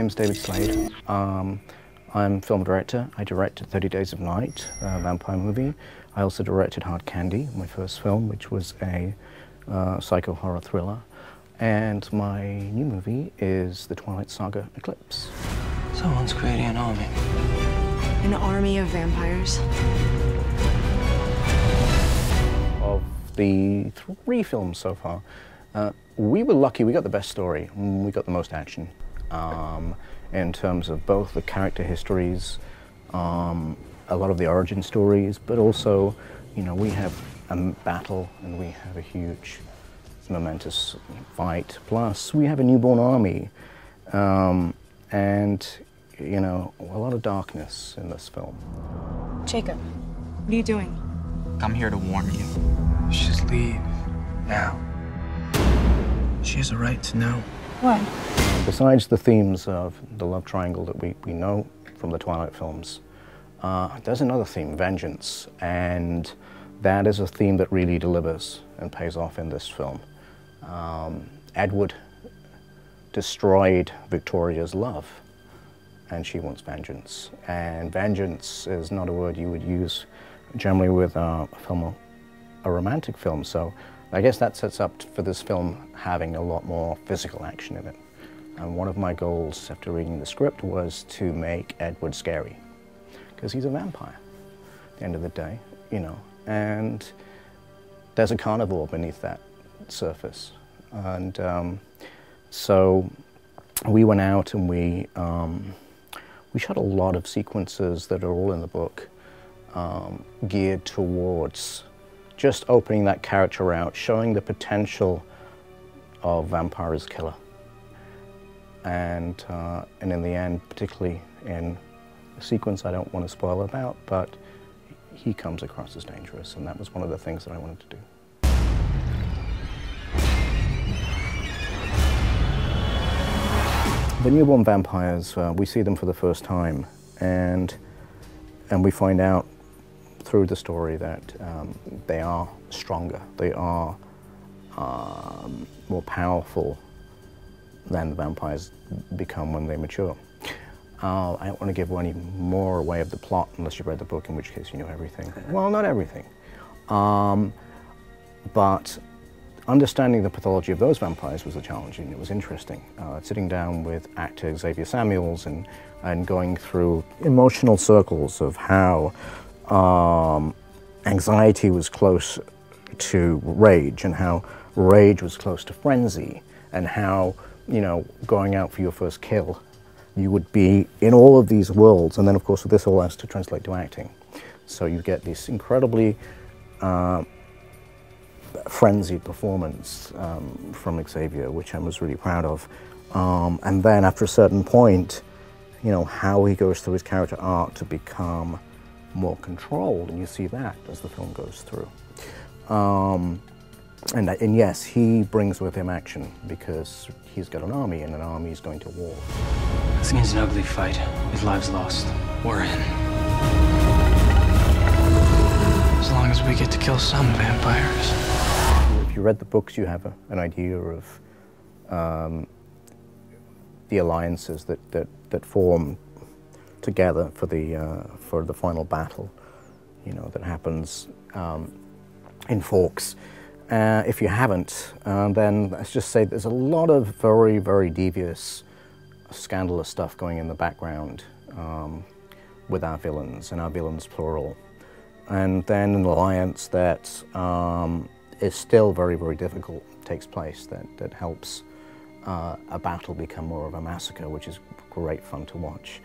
name's David Slade. I'm a film director. I directed 30 Days of Night, a vampire movie. I also directed Hard Candy, my first film, which was a psycho horror thriller. And my new movie is the Twilight Saga, Eclipse. Someone's creating an army. An army of vampires? Of the 3 films so far, we were lucky. We got the best story. We got the most action in terms of both the character histories, a lot of the origin stories, but also, you know, we have a battle and we have a huge, momentous fight. Plus, we have a newborn army, and you know, a lot of darkness in this film. Jacob, what are you doing? I'm here to warn you. Just leave now. She has a right to know. What? Besides the themes of the love triangle that we know from the Twilight films, there's another theme, vengeance, and that is a theme that really delivers and pays off in this film. Edward destroyed Victoria's love, and she wants vengeance. And vengeance is not a word you would use generally with a romantic film, so I guess that sets up for this film having a lot more physical action in it. And one of my goals after reading the script was to make Edward scary, because he's a vampire at the end of the day, you know, and there's a carnivore beneath that surface. And so we went out and we shot a lot of sequences that are all in the book, geared towards just opening that character out, showing the potential of vampire as killer. And in the end, particularly in a sequence I don't want to spoil about, but he comes across as dangerous, and that was one of the things that I wanted to do. The newborn vampires, we see them for the first time, and we find out through the story that they are stronger, they are more powerful than the vampires become when they mature. I don't want to give any more away of the plot unless you've read the book, in which case you know everything. Well, not everything. But understanding the pathology of those vampires was a challenge, and it was interesting. Sitting down with actor Xavier Samuels and going through emotional circles of how anxiety was close to rage, and how rage was close to frenzy, and how, you know, going out for your first kill, you would be in all of these worlds, and then of course this all has to translate to acting. So you get this incredibly frenzied performance from Xavier, which I was really proud of. And then after a certain point, you know, how he goes through his character arc to become more controlled, and you see that as the film goes through. And yes, he brings with him action, because he's got an army, and an army is going to war. This means an ugly fight, with lives lost. We're in. As long as we get to kill some vampires. If you read the books, you have an idea of the alliances that form together for the final battle, you know, that happens in Forks. If you haven't, then let's just say there's a lot of very, very devious, scandalous stuff going in the background with our villains, and our villains plural. And then an alliance that is still very, very difficult takes place, that helps a battle become more of a massacre, which is great fun to watch.